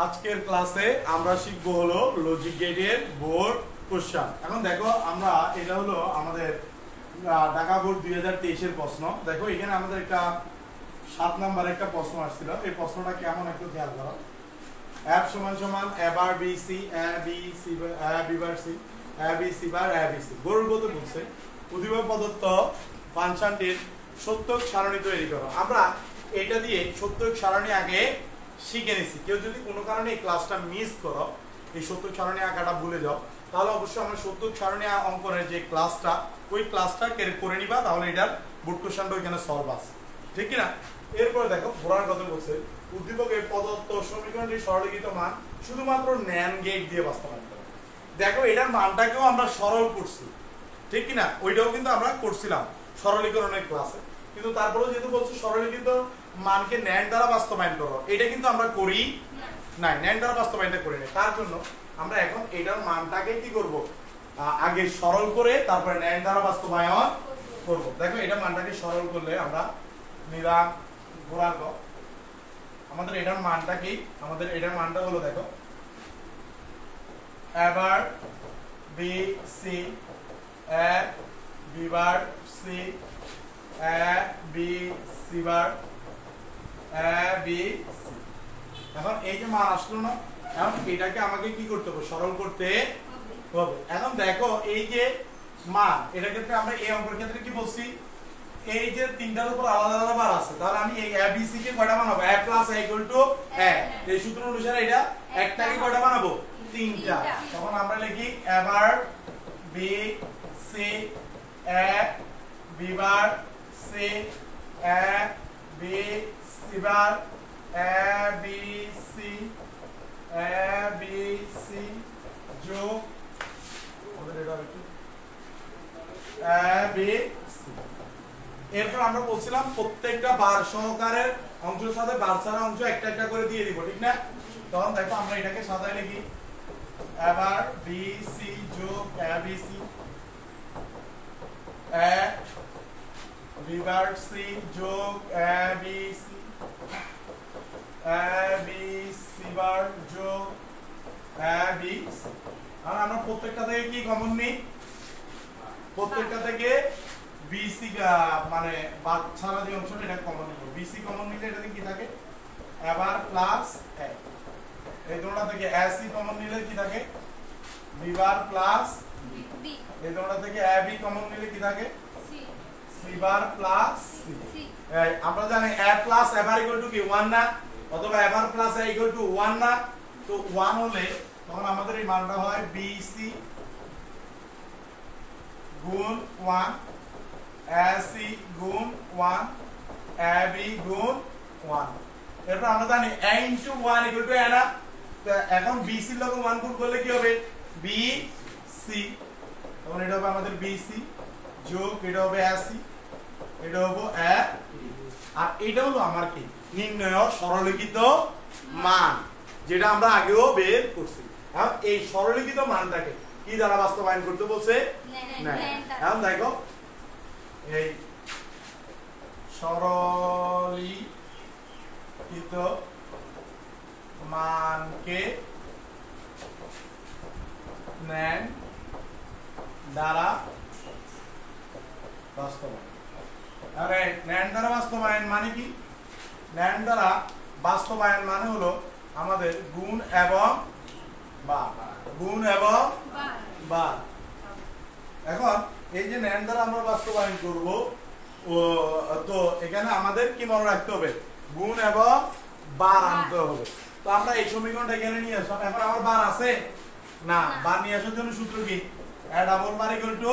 আজকের ক্লাসে আমরা শিখব হলো লজিক গেটের বোর্ড কোশ্চেন। এখন দেখো আমরা এটা হলো আমাদের ঢাকা বোর্ড 2023 এর প্রশ্ন। দেখো এখানে আমাদের একটা 7 নাম্বার একটা প্রশ্ন আসছিল। এই প্রশ্নটা কেমন একটু খেয়াল করো। f সমান সমান a bar bc a b c a b bar c a b c bar a b c বর্গগত বলছে উদ্দীপক প্রদত্ত ফাংশনটির সত্যক সারণী তৈরি করো। আমরা এটা দিয়ে সত্যক সারণী আগে শিখে নিছি। কেউ যদি কোনো কারণে এই ক্লাসটা মিস করো, এই সত্যক সারণী আঁকাটা ভুলে যাও, তাহলে অবশ্যই আমরা সত্যক সারণী অঙ্কনের যে ক্লাসটা ওই ক্লাসটা করে নিবা, তাহলে এটার বোর্ড কোশ্চেনটা ওইখানে সলভ আছে, ঠিক কি না? এরপরে দেখো ঘোড়ার কথা বলছে উদ্দীপকের প্রদত্ত সমীকরণটির সরলীকৃত মান শুধুমাত্র ন্যান গেট দিয়ে বাস্তবায়ন করো। দেখো এটার মানটাকেও আমরা সরল করছি, ঠিক কি না? ওইটাও কিন্তু আমরা করছিলাম সরলীকরণের ক্লাসে, কিন্তু তারপরেও যেহেতু বলছি সরলীকৃত মানকে ন্যান দ্বারা বাস্তবায়ন করো, এটা কিন্তু আমরা করি নাই, ন্যান দ্বারা বাস্তবায়নটা করি নাই। তার জন্য আমরা এখন এটার মানটাকে কি করব, আগে সরল করে তারপরে ন্যান দ্বারা বাস্তবায়ন করব। দেখো এটা মানটাকে সরল করলে আমরা নিলাম ঘোড়ার গ, আমাদের এটার মানটা কি, আমাদের এটার মানটা হলো দেখো a bar b c a b bar c a b c bar a b c। এখন এই যে মান আসলো না, এখন এটাকে আমাকে কি করতে হবে, সরল করতে হবে। এখন দেখো এই যে মান, এটার ক্ষেত্রে আমরা এই অঙ্কের ক্ষেত্রে কি বলছি, এই যে তিনটার উপর আলাদা আলাদা বার আছে, তাহলে আমি এই a b c কে কয়টা বানাবো, a plus a equal to a, এই সূত্র অনুসারে এটা একটাকে কয়টা বানাবো, তিনটা। তখন আমরা লিখি a bar b c a b bar c a b c bar a b c a b c যোগ a b c। এরপর আমরা বলছিলাম প্রত্যেকটা বার সহকারের অংশের সাথে বার ছাড়া অংশ একটা একটা করে দিয়ে দিব, ঠিক না? তখন দেখো আমরা এটাকে সাজায় লিখি a বার b c যোগ a b c a b bar c যোগ a b c a b c বার যোগ a b c। আর আমরা প্রত্যেকটা থেকে কি কমন নিই, প্রত্যেকটা থেকে BC মানে বাদ ছাড়া যে অংশটা এটা কমন নিব, BC কমন নিলে এটাতে কি থাকে a বার প্লাস a, এই দুটোটা থেকে AC কমন নিলে কি থাকে b বার প্লাস b, এই দুটোটা থেকে AB কমন নিলে কি থাকে c বার প্লাস c। আমরা জানি a plus a bar equal two কি 1 না, অথবা a bar plus a equal to 1 না। তো 1 হলে তখন আমাদের এই মানটা হয় BC গুণ 1 AC গুণ 1 AB গুণ 1। এরপর আমরা জানি a into 1 equal to a না, তো এখন BC এর লগে 1 গুণ করলে কি হবে BC, তখন এটা হবে আমাদের BC যোগ এটা হবে AC, এটা হবে a, আর এটা হলো আমার কি নির্ণয় সরলীকৃত মান, যেটা আমরা আগেও বের করছি। এখন এই সরলীকৃত মানটাকে কি দ্বারা বাস্তবায়ন করতে বলছে, না। এখন দেখো এই সরলীকৃত মানকে ন্যান দ্বারা বাস্তবায়ন। আরে ন্যান দ্বারা বাস্তবায়ন মানে কি, ন্যান দ্বারা বাস্তবায়ন মানে হলো আমাদের গুণ এবং বার, গুণ এবং বার। এখন এই যে ন্যান দ্বারা আমরা বাস্তবায়ন করব, তো এখানে আমাদের কি মনে রাখতে হবে, গুণ এবং বার আনতে হবে। তো আমরা এই সমীকরণটা এখানে নিয়ে আসলাম। এখন আমার বার আছে না, বার নিয়ে আসার জন্য সূত্র কি, a double bar equal two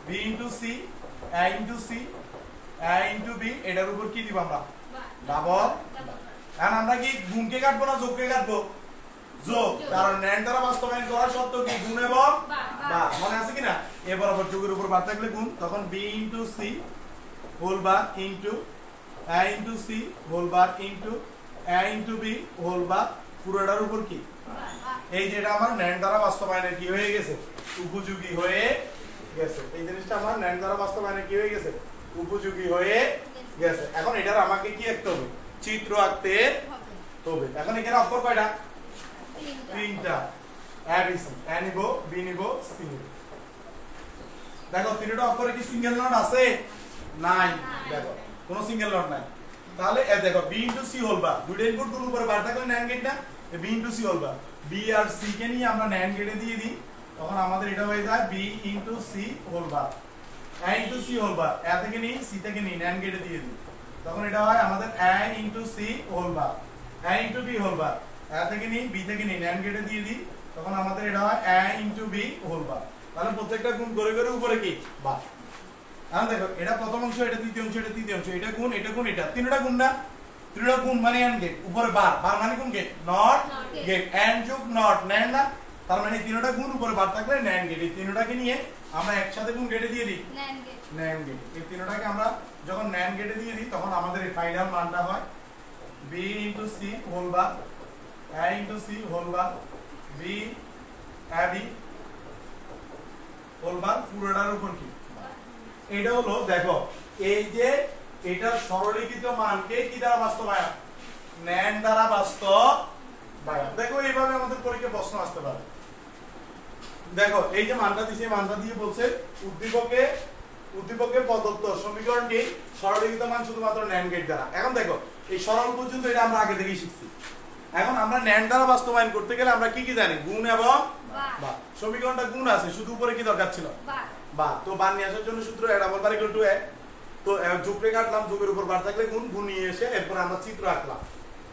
b into c a into c a into b, এটার উপর কি দিব আমরা ডাবল। এখন আমরা কি গুণকে কাটবো না যোগকে কাটবো, যোগ, কারণ ন্যান দ্বারা বাস্তবায়ন করা সত্ত্বেও কি গুণ এবং বার, মনে আছে কিনা? এ বরাবর যোগের উপর বার থাকলে গুণ, তখন b into c whole bar into a into c whole bar into a into b whole bar, পুরোটার উপর কি, এই যেটা আমার ন্যান দ্বারা বাস্তবায়নের কি হয়ে গেছে, উপযোগী হয়ে গেছে। এই জিনিসটা আমার ন্যান দ্বারা বাস্তবায়নের কি হয়ে গেছে, উপযোগী হয়ে গেছে। এখন এটার আমাকে কি আঁকতে হবে, চিত্র আঁকতে হবে। এখন এখানে অক্ষর কয়টা, তিনটা এবিসি এ নিব বি নিব সি নিব দেখো তিনটা অক্ষরে কি সিঙ্গেল নট আছে নাই দেখো কোনো সিঙ্গেল নট নাই তাহলে এ দেখো B into C whole bar দুটো ইনপুট গুলো উপরে বার থাকলে NAND গেট না B into C whole bar B আর সি কে নিয়ে আমরা NAND গেটে দিয়ে দিই তখন আমাদের এটা হয়ে যায় B into C whole bar A into C whole bar A থেকে নিই সি থেকে নিই NAND গেটে দিয়ে দিই তখন এটা হয় আমাদের এ into C whole bar A into B whole bar A থেকে নিই বি থেকে নিই NAND গেটে দিয়ে দিই তখন আমাদের এটা হয় এ ইনটু বি হোল বার তাহলে প্রত্যেকটা গুণ করে করে উপরে কি বার এখন দেখো এটা প্রথম অংশ এটা দ্বিতীয় অংশ এটা তৃতীয় অংশ এটা গুণ এটা তিনটা গুণ না তিনটা গুণ মানে এন্ড গেট উপরে বার বার মানে কোন গেট নট গেট এন্ড যোগ নট NAND না তার মানে তিনটা গুণ উপরে বার থাকলে NAND গেট এই তিনটাকে নিয়ে আমরা একসাথে গুণ গেটে দিয়ে দিই NAND গেট এই তিনটাকে আমরা যখন NAND গেটে দিয়ে দিই তখন আমাদের এই ফাইনাল মানটা হয় b into c whole bar a into c whole bar b ab whole bar পুরোটার উপর কি এটা হলো দেখো এই যে এটা সরলীকৃত মানকে কি দ্বারা বাস্তবায়ন NAND দ্বারা বাস্তবায়ন দেখো এইভাবে আমাদের পরীক্ষায় প্রশ্ন আসতে পারে দেখো এই যে মানটা দিয়েছে মানটা দিয়ে বলছে উদ্দীপকে প্রদত্ত সমীকরণটি সরলীকৃত মান শুধুমাত্র NAND গেট দ্বারা এখন দেখো এই সরল পর্যন্ত এটা আমরা আগে থেকেই শিখছি এখন আমরা NAND দ্বারা বাস্তবায়ন করতে গেলে আমরা কি কি জানি গুণ এবং বার সমীকরণটা গুণ আছে শুধু উপরে কি দরকার ছিল বার তো বার নিয়ে আসার জন্য সূত্র a double bar equal to a তো যোগ রে কাটলাম যোগের উপর বার থাকলে গুণ গুণ নিয়ে এসে এরপর আমরা চিত্র আঁকলাম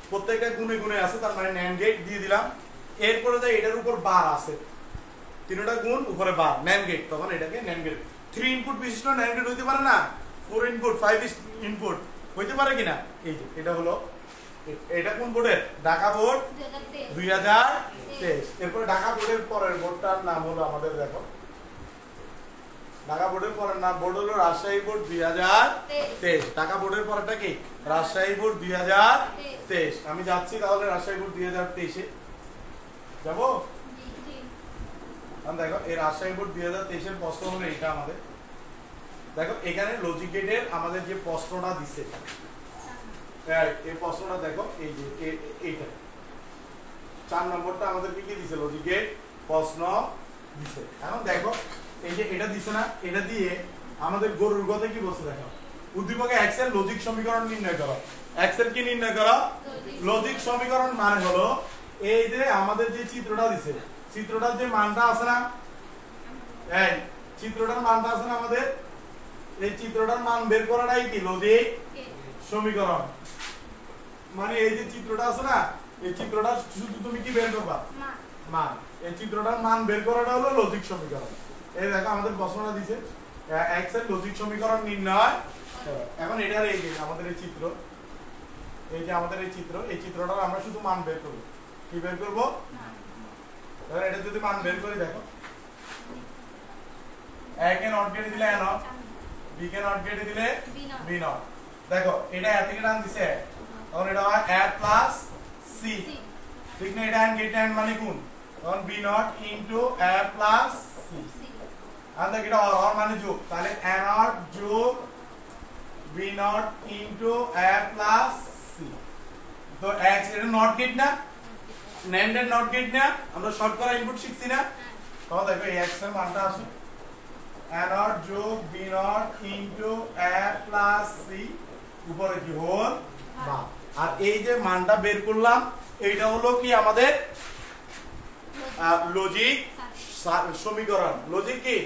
প্রত্যেকটা গুণে গুণে আছে তার মানে NAND গেট দিয়ে দিলাম এরপরে যে এটার উপর বার আছে তিনটা গুণ উপরে বার NAND গেট তখন এটাকে NAND গেট 3 ইনপুট বিশিষ্ট NAND গেট হইতে পারে না 4 ইনপুট 5 ইনপুট হইতে পারে কিনা এই যে এটা হলো এটা কোন বোর্ডের ঢাকা বোর্ড 2023 এরপর ঢাকা বোর্ডের পরের বোর্ডটার নাম হলো আমাদের দেখো ঢাকা বোর্ডের পরের নাম বোর্ড হলো রাজশাহী বোর্ড 2023 ঢাকা বোর্ডের পরেরটা কি রাজশাহী বোর্ড 2023 আমি যাচ্ছি তাহলে রাজশাহী বোর্ড 2023 এ যাব দেখো এই রাজশাহী বোর্ড 2023 এর প্রশ্ন হলো এটা আমাদের দেখো এখানে লজিক গেটের আমাদের যে প্রশ্নটা দিছে এই প্রশ্নটা দেখো এই যে এইটা 4 নম্বরটা আমাদের কি দিছে লজিক গেট প্রশ্ন দিছে এখন দেখো এই যে এটা দিছে না এটা দিয়ে আমাদের গরুর গতে কি বলছে দেখো উদ্দীপকে x এর লজিক সমীকরণ নির্ণয় করো x এর কি নির্ণয় করো লজিক সমীকরণ মানে হলো এই যে আমাদের যে চিত্রটা দিছে চিত্রটার যে মানটা আছে না এই চিত্রটার মানটা আছে না আমাদের এই চিত্রটার মান বের করাটাই কি লজিক সমীকরণ মানে এই যে চিত্রটা আছে না এই চিত্রটা শুধু তুমি কি বের করবা মান এই চিত্রটার মান বের করাটা হলো লজিক সমীকরণ এই দেখো আমাদের প্রশ্নটা দিছে x এর লজিক সমীকরণ নির্ণয় এখন এটার এই যে আমাদের এই চিত্র এই যে আমাদের এই চিত্রটার আমরা শুধু মান বের করব কি বের করব তাহলে এটা যদি মান বের করি দেখো a কে নট কেটে দিলে a not b K not কেটে দিলে b নট দেখো এটা a থেকে টান দিছে তখন এটা হয় a প্লাস c ঠিক না এটা এন্ড গেট এন্ড মানে কোন তখন b not into a plus c আর দেখো এটা আর মানে যোগ তাহলে a নট যোগ b not into a plus c তো x এটা নট গেট না NAND এর নট গেট না আমরা শর্ট করা ইনপুট শিখছি না তখন দেখো এই x এর মানটা আসে a নট যোগ b not into a plus c উপরে কি হোল বার আর এই যে মানটা বের করলাম এইটা হলো কি আমাদের লজিক সমীকরণ লজিক কি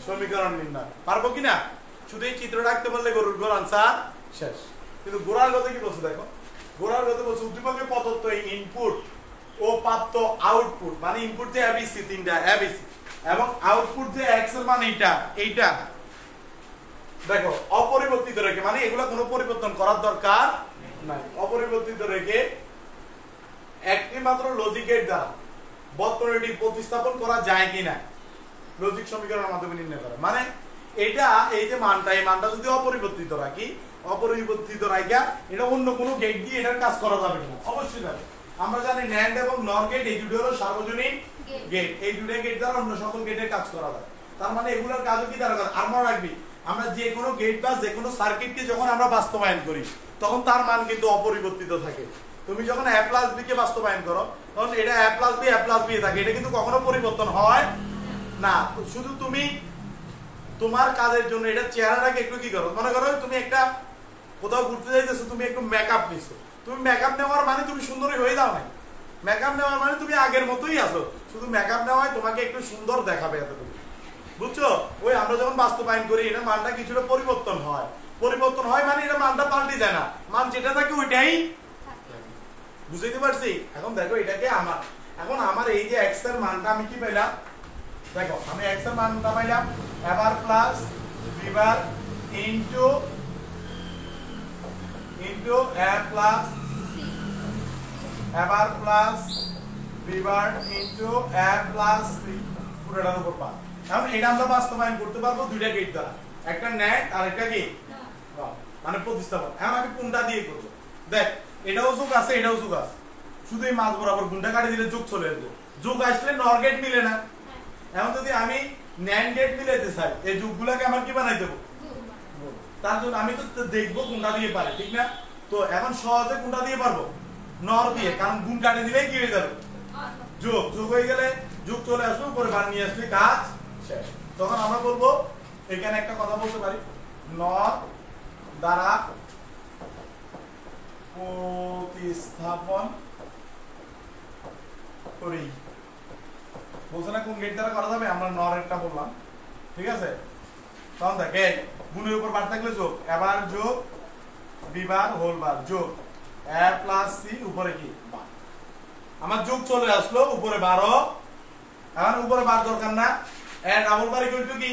সমীকরণ নির্ণয় পারবো কিনা শুধু এই চিত্র রাখতে পারলে গরুর গোর আনসার শেষ কিন্তু গোড়ার গতি কি বলছে দেখো গোড়ার গতি বলছে উদ্দীপকে প্রদত্ত এই ইনপুট ও প্রাপ্ত আউটপুট মানে ইনপুট যে এবিসি তিনটা এবিসি এবং আউটপুট যে এক্স এর মান এইটা দেখো অপরিবর্তিত রেখে মানে এগুলা কোনো পরিবর্তন করার দরকার নাই অপরিবর্তিত রেখে একটি মাত্র লজিক গেট দ্বারা বর্তনীটি প্রতিস্থাপন করা যায় কিনা লজিক সমীকরণের মাধ্যমে নির্ণয় করা মানে এটা এই যে মানটা এই মানটা যদি অপরিবর্তিত রাখি এটা অন্য কোনো গেট দিয়ে এটার কাজ করা যাবে কিনা অবশ্যই যাবে আমরা জানি NAND এবং NOR গেট এই দুটো হলো সার্বজনীন গেট এই দুটো গেট দ্বারা অন্য সকল গেটের কাজ করা যায় তার মানে এগুলোর কাজও কি দ্বারা আর মনে রাখবি আমরা যে কোনো গেট বা যে কোনো সার্কিটকে যখন আমরা বাস্তবায়ন করি তখন তার মান কিন্তু অপরিবর্তিত থাকে তো তুমি যখন a প্লাস b কে বাস্তবায়ন করো তখন এটা a প্লাস b থাকে, এটা কিন্তু কখনো পরিবর্তন হয় না। শুধু তুমি তোমার কাজের জন্য এটা চেহারাটাকে একটু কি করো, মনে করো তুমি একটা কোথাও ঘুরতে যাইতেছো, তুমি একটু মেকআপ নিছো, তুমি মেকআপ নেওয়ার মানে তুমি সুন্দরী হয়ে যাও না, মেকআপ নেওয়ার মানে তুমি আগের মতোই আছো, শুধু মেকআপ নেওয়ায় তোমাকে একটু সুন্দর দেখাবে এতটুকু, বুঝছো? ওই আমরা যখন বাস্তবায়ন করি এটা মানটা কিছুটা পরিবর্তন হয়, পরিবর্তন হয় মানে এটা মানটা পাল্টে যায় না, মান যেটা থাকে ওইটাই, বুঝতে পারছি? এখন দেখো এটাকে আমার, এখন আমার এই যে x এর মানটা আমি কি পাইলাম, দেখো আমি x এর মানটা পাইলাম a bar plus b bar into a plus a bar plus b bar into a plus c পুরোটার উপর পাই। এখন এটা আমরা বাস্তবায়ন করতে পারবো দুইটা গেট দ্বারা, একটা নেট আর একটা কি মানে প্রতিস্থাপন। এখন আমি কোনটা দিয়ে করব, দেখ এটাও যোগ আছে এটাও যোগ আছে, শুধু এই মাঝ বরাবর গুণটা কাটি দিলে যোগ চলে আসবে, যোগ আসলে নর গেট মিলে না। এখন যদি আমি ন্যান্ড গেট মিলাইতে চাই এই যোগগুলোকে আমার কি বানাই দেবো, তার জন্য আমি তো দেখবো কোনটা দিয়ে পারে, ঠিক না? তো এখন সহজে কোনটা দিয়ে পারবো, নর দিয়ে, কারণ গুণ কাটি দিলেই কি হয়ে যাবে, যোগ, যোগ হয়ে গেলে যোগ চলে আসবে, উপরে বার নিয়ে আসলে কাজ শেষ। তখন আমরা বলবো এখানে একটা কথা বলতে পারি, নর দ্বারা প্রতিস্থাপন করি, বলছে না কোন গেট দ্বারা করা যাবে, আমরা নর একটা বললাম, ঠিক আছে? তখন দেখে গুণের উপর বার থাকলে যোগ, এবার যোগ b বার হোল বার যোগ a প্লাস c উপরে কি বার, আমার যোগ চলে আসলো, উপরে 12, এখন উপরে বার দরকার না, a double bar equal two কি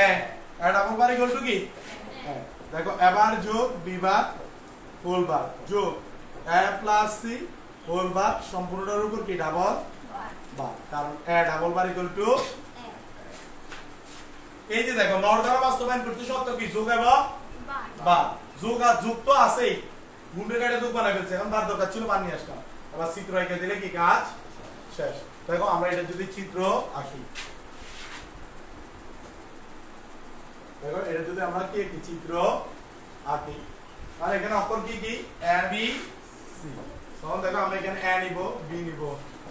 a double bar equal two কি, দেখো এবার যোগ b বার হোল বার যোগ a plus c whole bar সম্পূর্ণটার উপর কি ডাবল বার, কারণ a double bar equal to, এই যে দেখো নর দ্বারা বাস্তবায়ন করতে শর্ত কি, যোগ এবং বার, যোগ আর যোগ তো আছেই, গুণের কাটে যোগ বানাই ফেলছে, এখন বার দরকার ছিল বার নিয়ে আসলাম, আবার চিত্র এঁকে দিলে কি কাজ শেষ। দেখো আমরা এটা যদি চিত্র আঁকি, দেখো এটা যদি আমরা কি একটি চিত্র আঁকি, আর এখানে অক্ষর কি কি a b c, তখন দেখো আমরা এখানে a নিব, b নিব,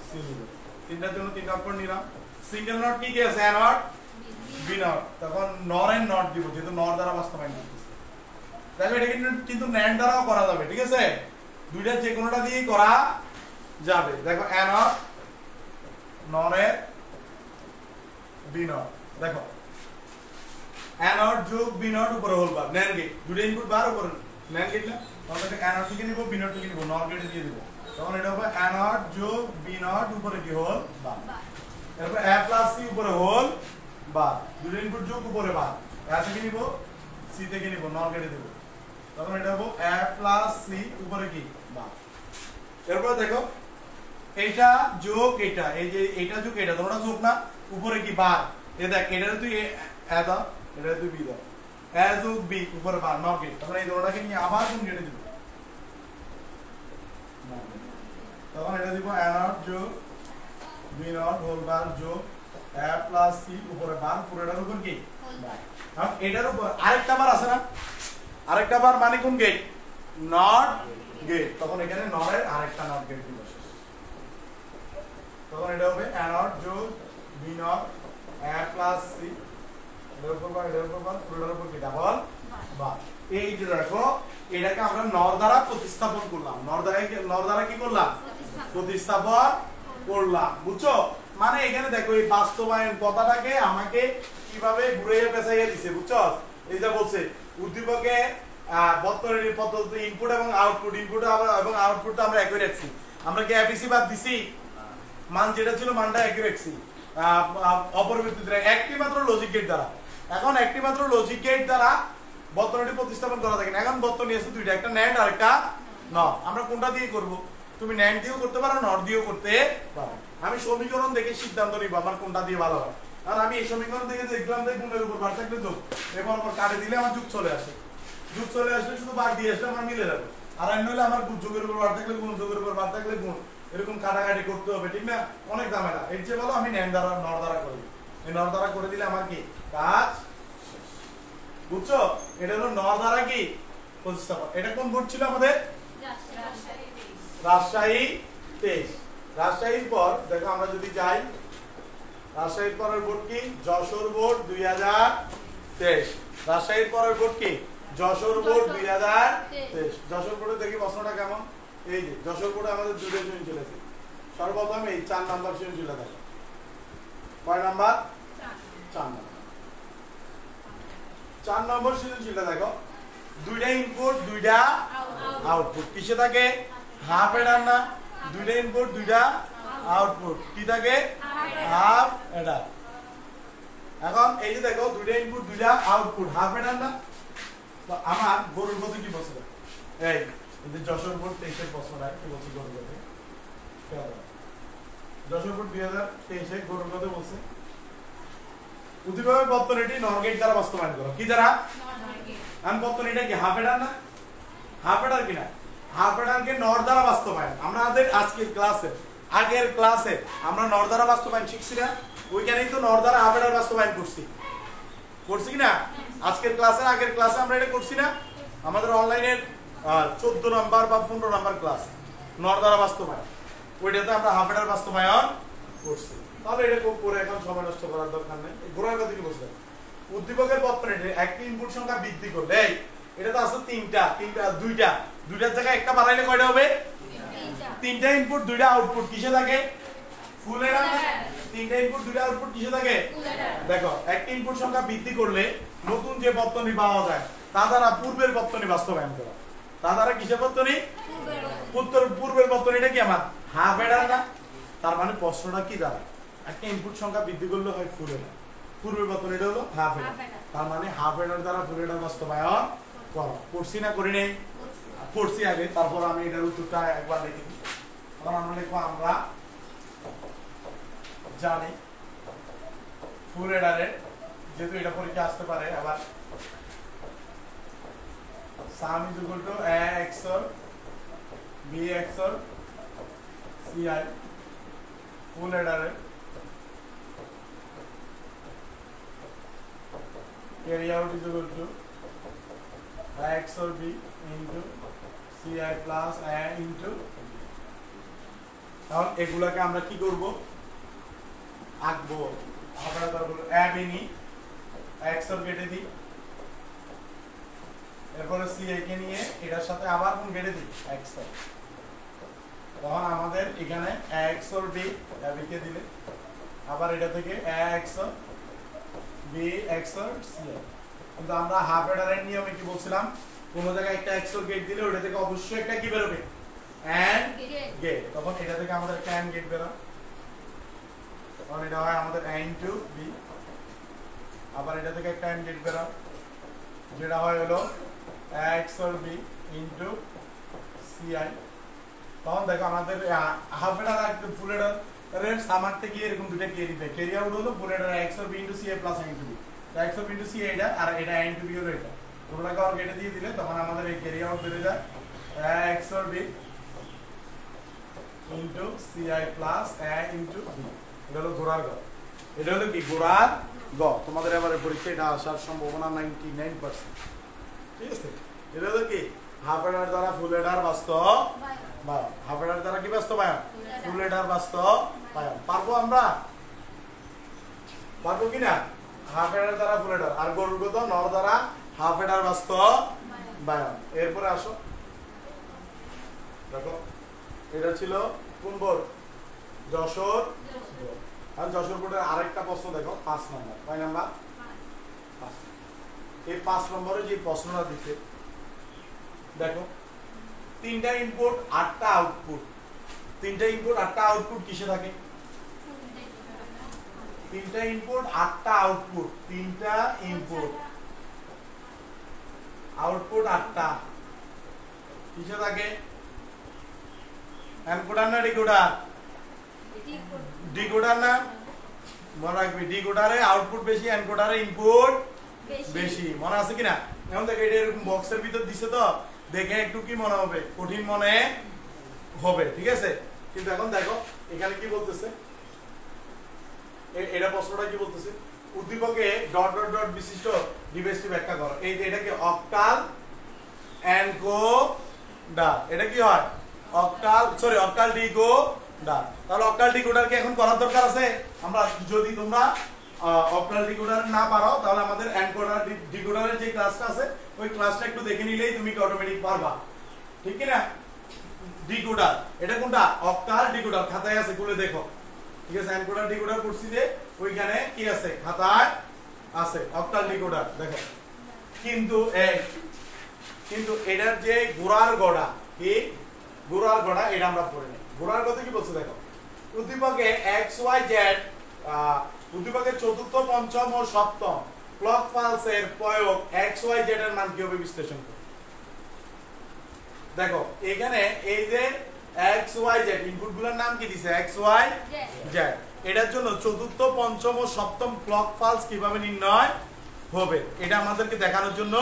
c নিব, তিনটার জন্য তিনটা অক্ষর নিলাম, সিঙ্গেল নট কি কি আছে, a নট b নট, তখন নর এন্ড নট দিব যেহেতু নর দ্বারা বাস্তবায়ন করতেছে। দেখো এটা কিন্তু ন্যান্ড দ্বারাও করা যাবে, ঠিক আছে? দুইটা যে কোনোটা দিয়েই করা যাবে। দেখো a নট নরের b নট, দেখো a নট যোগ b নট উপরে হোল বার, ন্যান্ড গেট, দুটো ইনপুট বার উপরে ন্যান্ড গেট না, তখন a নট থেকে নিব b নট থেকে নিব, নর গেটে দিয়ে দিব, তখন এটা হবে a নট যোগ b নট উপরে কি হোল বার, তারপর a প্লাস c উপরে হোল বার, দুটো ইনপুট যোগ উপরে বার, a থেকে নিব c থেকে নিব, নর গেটে দেব, তখন এটা হবে a প্লাস c উপরে কি বার। এরপর দেখো এইটা যোগ এটা, এই যে এইটা যোগ এটা, তোমরা যোগ না, উপরে কি বার, এই দেখ এটা তুই a দাও, এটা তুই b দাও, a যোগ b উপরে বার, নর গেট, তখন এই দুটোটাকে নিয়ে আবার কোন গেটে দিব, তখন এটা দিব a নট যোগ b নট হোল বার যোগ a প্লাস c উপরে বার, পুরোটার উপর কি বার। এখন এটার উপর আরেকটা বার আছে না, আরেকটা বার মানে কোন গেট, নট গেট, তখন এখানে নরের আরেকটা নট গেট দিব, তখন এটা হবে a নট যোগ b not a plus c, এটার উপর বার পুরোটার উপর কি ডাবল বার। এই যে দেখো এটাকে আমরা নর দ্বারা প্রতিস্থাপন করলাম, নর দ্বারা কি করলাম, প্রতিস্থাপন করলাম, বুঝছো? মানে এখানে দেখো এই বাস্তবায়ন কথাটাকে আমাকে কিভাবে ঘুরাইয়া পেঁচাইয়া দিছে, বুঝছো? এই যে বলছে উদ্দীপকে বর্তনীর পদ্ধতি ইনপুট এবং আউটপুট, ইনপুট এবং আউটপুটটা আমরা একই রাখছি, আমরা কি এবিসি বাদ দিছি, মান যেটা ছিল মানটা একই রাখছি, অপরিবর্তিত একটি মাত্র লজিক গেট দ্বারা। এখন একটি মাত্র লজিক গেট দ্বারা বর্তনীটি প্রতিস্থাপন করা থাকে না, এখন বর্তনী আছে দুইটা, একটা ন্যান্ড আর একটা নর, আমরা কোনটা দিয়ে করব, তুমি ন্যান্ড দিয়েও করতে পারো, নর দিয়েও করতে পারো, আমি সমীকরণ দেখে সিদ্ধান্ত নিব আমার কোনটা দিয়ে ভালো হয়, কারণ আমি এই সমীকরণ থেকে দেখলাম যে গুণের উপর বার থাকলে যোগ, এবার কাটে দিলে আমার যোগ চলে আসে, যোগ চলে আসলে শুধু বার দিয়ে আসলে আমার মিলে যাবে, আর নইলে আমার যোগের উপর বার থাকলে গুণ, যোগের উপর বার থাকলে গুণ, এরকম কাটাকাটি করতে হবে, ঠিক না? অনেক ঝামেলা, এর চেয়ে বলো আমি ন্যান্ড দ্বারা নর দ্বারা করি, এই নর দ্বারা করে দিলে আমার কি কাজ, বুঝছো? এটা হলো নর দ্বারা কি প্রতিস্থাপন। এটা কোন বোর্ড ছিল আমাদের, রাজশাহী 23। রাজশাহীর পর দেখো আমরা যদি যাই, রাজশাহীর পরের বোর্ড কি? যশোর বোর্ড 2023। রাজশাহীর পরের বোর্ড কি? যশোর বোর্ড 2023। যশোর বোর্ডে দেখি প্রশ্নটা কেমন। এই যে যশোর বোর্ডে আমাদের দুটো সৃজনশীল আছে। সর্বপ্রথম এই 4 নাম্বার সৃজনশীলটা দেখো। কয় নাম্বার? 4 নাম্বার। 4 নম্বর সৃজনশীলটা দেখো, দুইটা ইনপুট দুইটা আউটপুট কিসে থাকে? হাফ এডার না? দুইটা ইনপুট দুইটা আউটপুট কি থাকে? হাফ এডার। এখন এই যে দেখো দুইটা ইনপুট দুইটা আউটপুট হাফ এডার না? তো আমার গরুর গতি কি বলছিল? এই যশোর বোর্ড 23 এর প্রশ্নটা কি বলছি গরুর গতি? যশোর বোর্ড 2023 এ গরুর গতি বলছে উদ্দীপকের বর্তনীটি নর গেট দ্বারা বাস্তবায়ন করো। কি দ্বারা? আমি বর্তনীটা কি হাফ এডার না? হাফ এডার কিনা? হাফ এডারকে নর দ্বারা বাস্তবায়ন। আমাদের আজকের ক্লাসে আগের ক্লাসে আমরা নর দ্বারা বাস্তবায়ন শিখছি না? ওইখানেই তো নর দ্বারা হাফ এডার বাস্তবায়ন করছি কি না? আজকের ক্লাসের আগের ক্লাসে আমরা এটা করছি না? আমাদের অনলাইনের 14 নাম্বার বা 15 নাম্বার ক্লাস নর দ্বারা বাস্তবায়ন, ওইটাতে আমরা হাফ এডার বাস্তবায়ন করছি। তাহলে এটা খুব করে এখন সময় নষ্ট করার দরকার নেই। ঘোরার কথা কি বলছেন? উদ্দীপকের বর্তনীতে একটি ইনপুট সংখ্যা বৃদ্ধি করলে এটা তো আছে দুইটার জায়গায় একটা বাড়াইলে কয়টা হবে? তিনটা ইনপুট দুইটা আউটপুট কিসে থাকে? ফুল এডার না? তিনটা ইনপুট দুইটা আউটপুট কিসে থাকে? দেখো একটা ইনপুট সংখ্যা বৃদ্ধি করলে নতুন যে বর্তনী পাওয়া যায় তা দ্বারা পূর্বের বর্তনী বাস্তবায়ন করা। তা দ্বারা কিসের বর্তনী? পূর্বের বর্তনীটা কি আমার হাফ এডার না? তার মানে প্রশ্নটা কি দাঁড়ায়? একটা ইনপুট সংখ্যা বৃদ্ধি করলে হয় ফুল এডার, পূর্বের বর্তনীটা হলো হাফ এডার। তার মানে হাফ এডার দ্বারা ফুল এডার বাস্তবায়ন করো। করছি না করি নেই? করছি আগে, তারপর আমি এটার উত্তরটা একবার লিখে দিই। তখন আমরা লিখবো আমরা জানি ফুল এডারের, যেহেতু এটা পরীক্ষা আসতে পারে আবার, sum is equal to a XOR b XOR ci full এডারের carry out is equal to a XOR b into ci plus a into, তাহলে এগুলাকে আমরা কি করব? আঁকবো। আমরা ধরবো a b নি, XOR কেটে দিই, এরপরে ci কে নিয়ে এটার সাথে আবার কোন কেটে দিই? XOR। তখন আমাদের এখানে a XOR b কে দিলে আবার এটা থেকে a XOR b XOR ci। কিন্তু আমরা হাফ এডারের নিয়মে কি বলছিলাম? কোন জায়গায় একটা XOR গেট দিলে ওটা থেকে অবশ্যই একটা কি বের হবে? AND gate. তখন এটা থেকে আমাদের একটা AND গেট বের হয়। তখন এটা হয় আমাদের a into b, আবার এটা থেকে একটা AND গেট বের হয় যেটা হয় হলো a XOR b into ci। তখন দেখো আমাদের হাফ এডার আর ফুল এডার এর সামারতে গিয়ে এরকম দুটো ক্যারি দেয়। ক্যারি আউট হলো ফুল এডার XOR b into ci plus a into b। XOR b into ci এটা, আর এটা a into b হলো এটা। পুরোটাকে আর কেটে দিয়ে দিলে তখন আমাদের এই ক্যারি আউট বের হয়ে যায় a XOR b into ci plus a into b। এটা হলো গোড়ার গ। এটা হলো কি? গোড়ার গ। তোমাদের এবারে পরীক্ষায় এটা আসার সম্ভাবনা 99%। ঠিক আছে? এটা হলো কি? হাফ এডার দ্বারা ফুল এডার বাস্তবায়ন। হাফ এডার দ্বারা কি বাস্তবায়ন? ফুল এডার বাস্তবায়ন। পারবো আমরা? পারবো কি না? হাফ এডার দ্বারা ফুল এডার, আর গরুর গত নর দ্বারা হাফ এডার বাস্তবায়ন। এরপরে আসো, দেখো এটা ছিল কোন বোর্ড? যশোর। আর যশোর বোর্ডের আরেকটা প্রশ্ন দেখো, 5 নম্বর। কয় নাম্বার? 5। এই 5 নম্বরে যে প্রশ্নটা দিতে দেখো, তিনটা ইনপুট 8টা আউটপুট। তিনটা ইনপুট 8টা আউটপুট কিসে থাকে? তিনটা ইনপুট 8টা আউটপুট। তিনটা ইনপুট আউটপুট 8টা কিসে থাকে? এনকোডার না ডিকোডার? ডিকোডার না? মনে রাখবি ডিকোডারে আউটপুট বেশি, এনকোডারে ইনপুট বেশি। মনে আছে কিনা? এখন দেখো এটা এরকম বক্সের ভিতর দিছে তো দেখে একটু কি মনে হবে? কঠিন মনে হবে। ঠিক আছে? কিন্তু এখন দেখো এখানে কি বলতেছে, এটা প্রশ্নটা কি বলতেছে? উদ্দীপকে ডট ডট ডট বিশিষ্ট ডিভাইসটি ব্যাখ্যা করো। এই যে এটাকে অক্টাল এনকোডার। এটা কি হয়? Octal decoder. তাহলে অক্টাল ডিকোডার কি এখন করার দরকার আছে? আমরা যদি তোমরা অক্টাল ডিকোডার না পারো তাহলে আমাদের এনকোডার ডিকোডারের যে ক্লাসটা আছে ওই ক্লাসটা একটু দেখে নিলেই তুমি অটোমেটিক পারবা, ঠিক কি না? ডিকোডার এটা কোনটা? অক্টাল ডিকোডার, খাতায় আছে, খুলে দেখো, ঠিক আছে? এনকোডার ডিকোডার করছি যে ওইখানে কি আছে, খাতায় আছে অক্টাল ডিকোডার, দেখো। কিন্তু এটার যে গোড়ার গড়া, কি গোড়ার গড়া, এটা আমরা পড়ে নেই। গোড়ার কথা কি বলছে দেখো, উদ্দীপকে এক্স ওয়াই জেড, উদ্দীপকের চতুর্থ, পঞ্চম ও সপ্তম ক্লক পালসের প্রয়োগ এক্স ওয়াই জেড এর মান কিভাবে বিশ্লেষণ করবে। দেখো এখানে এই যে এক্স ওয়াই জেড ইনপুট গুলোর নাম কি দিছে, এক্স ওয়াই জেড, এটার জন্য চতুর্থ, পঞ্চম ও সপ্তম ক্লক পালস কিভাবে নির্ণয় হবে এটা আমাদেরকে দেখানোর জন্য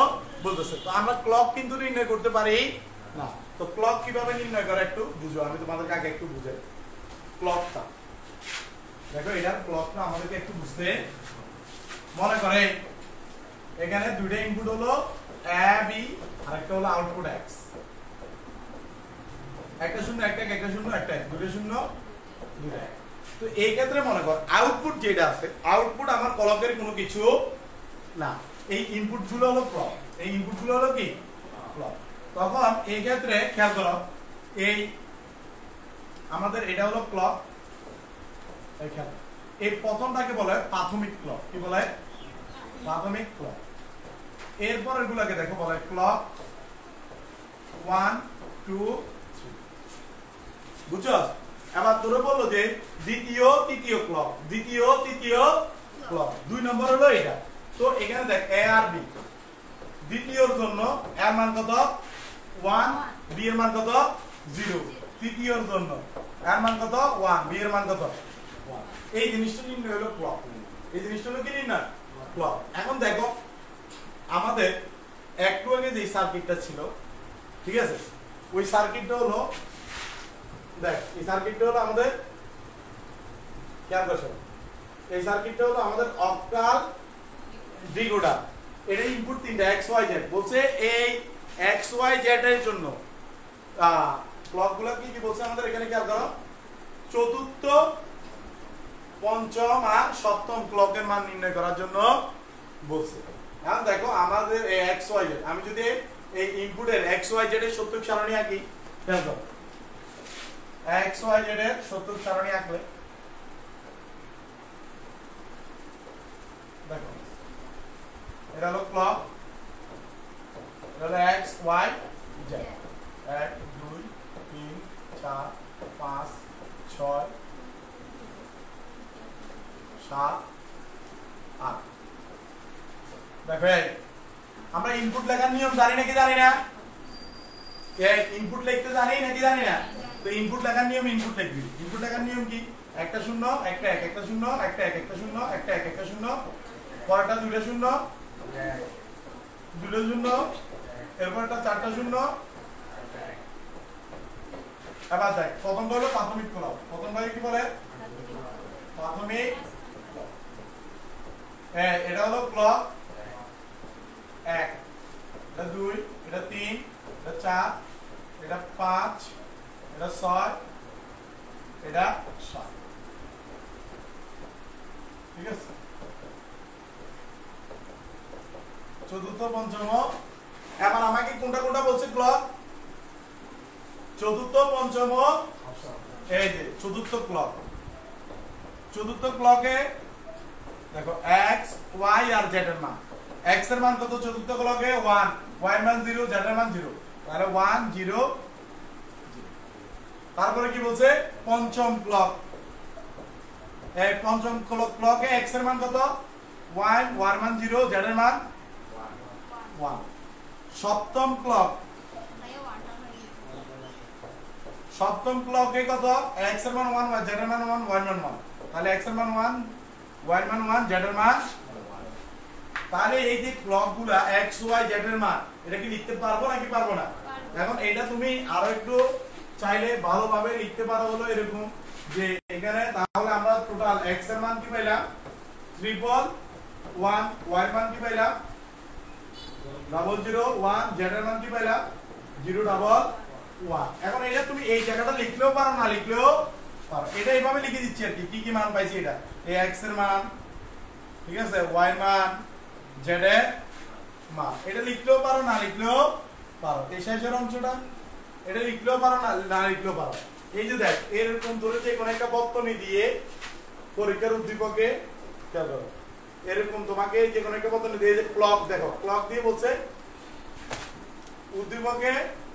বলতেছে। তো আমরা ক্লক কিন্তু নির্ণয় করতে পারি না। তো ক্লক কিভাবে নির্ণয় করে একটু বুঝো, আমি তোমাদেরকে আগে একটু বুঝাই ক্লকটা। দেখো এটার ক্লকটা আমাদেরকে একটু বুঝতে, মনে করে এখানে দুইটা ইনপুট হলো এ বি আর একটা হলো আউটপুট এক্স, একটা শূন্য একটা এক, একটা শূন্য একটা এক, দুটো শূন্য দুটো এক। তো এই ক্ষেত্রে মনে কর আউটপুট যেটা আছে, আউটপুট আমার ক্লকের কোনো কিছু না, এই ইনপুট গুলো হলো ক্লক, এই ইনপুট গুলো হলো কি ক্লক। তখন এই ক্ষেত্রে খেয়াল করো, এই আমাদের এটা হলো ক্লক, এখানে এই প্রথমটাকে বলে প্রাথমিক ক্লক, কি বলে প্রাথমিক ক্লক। এরপরের গুলোকে দেখো বলে ক্লক 1 2 3, বুঝছো? এবার তোরে বললো যে দ্বিতীয় তৃতীয় ক্লক, দ্বিতীয় তৃতীয় ক্লক, 2 নম্বর হলো এটা। তো এখানে দেখ এ আর বি, দ্বিতীয়র জন্য এর মান কত 1, বি এর মান কত 0, তৃতীয়র জন্য এর মান কত 1, বি এর মান কত 1। এই জিনিসটা নির্ণয় হলো ক্লক, এই জিনিসটা হলো কি নির্ণয় ক্লক। এখন দেখো আমাদের একটু আগে যে সার্কিটটা ছিল, ঠিক আছে, ওই সার্কিটটা হলো, দেখ এই সার্কিটটা হলো আমাদের, খেয়াল করছো, এই সার্কিটটা হলো আমাদের অক্টাল ডিকোডার। এর ইনপুট তিনটা এক্স ওয়াই জেড, বলছে এই এক্স ওয়াই জেড এর জন্য ক্লকগুলো কি কি বলছে আমাদের এখানে, খেয়াল করো, চতুর্থ, পঞ্চম আর সপ্তম ক্লকের মান নির্ণয় করার জন্য বলছে। এখন দেখো আমাদের এই এক্স ওয়াই জেড, আমি যদি এই ইনপুটের এক্স ওয়াই জেড এর সত্যক সারণী আঁকি, খেয়াল করো এক্স ওয়াই জেড এর সত্যক সারণী আঁকলে দেখো এটা হলো ক্লক, এটা হলো এক্স ওয়াই জেড, 1 2 3 4 5 6 7 8। দেখো আমরা ইনপুট লেখার নিয়ম জানি নাকি জানি না? ইনপুট লিখতে জানি নাকি জানি না? তো ইনপুট লেখার নিয়ম, ইনপুট লিখবি, ইনপুট লেখার নিয়ম কি, একটা শূন্য একটা এক, একটা শূন্য একটা এক, একটা শূন্য একটা এক, একটা শূন্য, পরেরটা দুইটা শূন্য দুটো শূন্য, এরপরটা চারটা শূন্য। এবার দেখ প্রথমটা হলো প্রাথমিক ক্লক, প্রথমটাকে কি বলে প্রাথমিক, এটা হলো ক্লক 1, এটা 2, এটা 3, এটা 4, এটা 5, এটা 6, এটা 7, ঠিক আছে? চতুর্থ, পঞ্চম, এবার আমাকে কোনটা কোনটা বলছে ক্লক, চতুর্থ, পঞ্চম, এই যে চতুর্থ ক্লক, চতুর্থ ক্লকে দেখো এক্স ওয়াই আর জেড এর মান, এক্স এর মান কত চতুর্থ ক্লকে 1, ওয়াই এর মান 0, জেড এর মান 0, তাহলে 1 0 0। তারপরে কি বলছে পঞ্চম ক্লক, এই পঞ্চম ক্লকে এক্স এর মান কত 1, ওয়াই এর মান 0, জেড এর মান 1। সপ্তম ক্লক, সপ্তম ক্লকে কত এক্স এর মান 1, জেড এর মান 1, ওয়াই এর মান 1, তাহলে এক্স এর মান 1, ওয়াই এর মান 1, জেড এর মান 1। তাহলে এই যে ক্লকগুলা এক্স ওয়াই জেড এর মান, এটা কি লিখতে পারবো নাকি পারবো না? এখন এটা তুমি আরো একটু চাইলে ভালোভাবে লিখতে পারো, হলো এরকম যে এখানে তাহলে আমরা টোটাল এক্স এর মান কি পাইলাম 111, ওয়াই এর মান কি পাইলাম 001, জেড এর মান কি পাইলাম 011, 1 এখন এটা তুমি এই জায়গাটা লিখলেও পারো না লিখলেও পারো এটা এইভাবে লিখে দিচ্ছি আর কি কি মান পাইছি এটা এই x এর মান ঠিক আছে y এর মান z এর মান এটা লিখলেও পারো না লিখলেও পারো এই শেষের অংশটা এটা লিখলেও পারো না লিখলেও পারো এই যে দেখ এরকম ধরে যে কোন একটা বর্তনী দিয়ে পরীক্ষার উদ্দীপকে খেয়াল করো এরকম তোমাকে যে কোন একটা বর্তনী দিয়ে ক্লক দেখো ক্লক দিয়ে বলছে উদ্দীপকে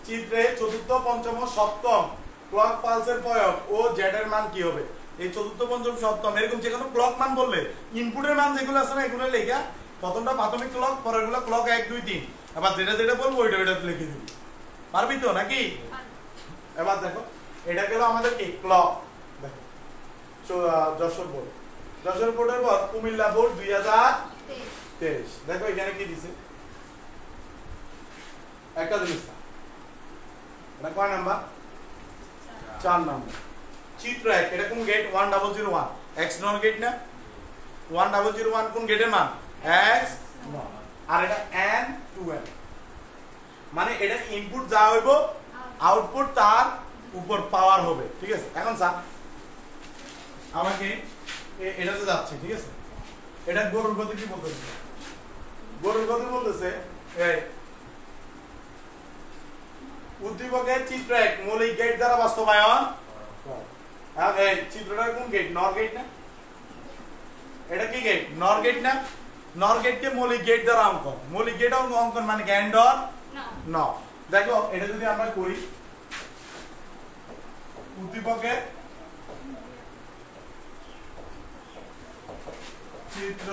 চিত্রে চতুর্থ পঞ্চম সপ্তম ক্লক পালসের প্রয়োগ ও জেড এর মান কি হবে এই চতুর্থ পঞ্চম সপ্তম এরকম যে কোনো ক্লক মান বললে ইনপুটের মান যেগুলো আছে না এগুলো লেখা প্রথমটা প্রাথমিক ক্লক পরেরগুলো ক্লক 1 2 3 এবার যেটা যেটা বলবো ওইটা লিখে দিবি পারবি তো নাকি এবার দেখো এটা গেল আমাদের কি ক্লক দেখো যশোর বোর্ডের পর কুমিল্লা বোর্ড 2023 দেখো এখানে কি দিছে একটা জিনিস এটা কয় নাম্বার 4 নাম্বার চিত্র 1 এটা কোন গেট 1001 x নর গেট না 1001 কোন গেটের মান x আর এটা n to n মানে এটা ইনপুট যা হইব আউটপুট তার উপর পাওয়ার হবে ঠিক আছে এখন স্যার আমাকে এটাতে যাচ্ছে ঠিক আছে এটা গরুর গতি কি বলতেছে গরুর গতি বলতেছে এই উদ্দীপকের চিত্র 1 মৌলিক গেট দ্বারা বাস্তবায়ন এই চিত্রটা কোন গেট নর গেট না এটা কি গেট নর গেট না নর গেটকে মৌলিক গেট দ্বারা অঙ্কন মৌলিক গেট অঙ্কন মানে গ্যান্ড অর না দেখো এটা যদি আমরা করি উদ্দীপকের চিত্র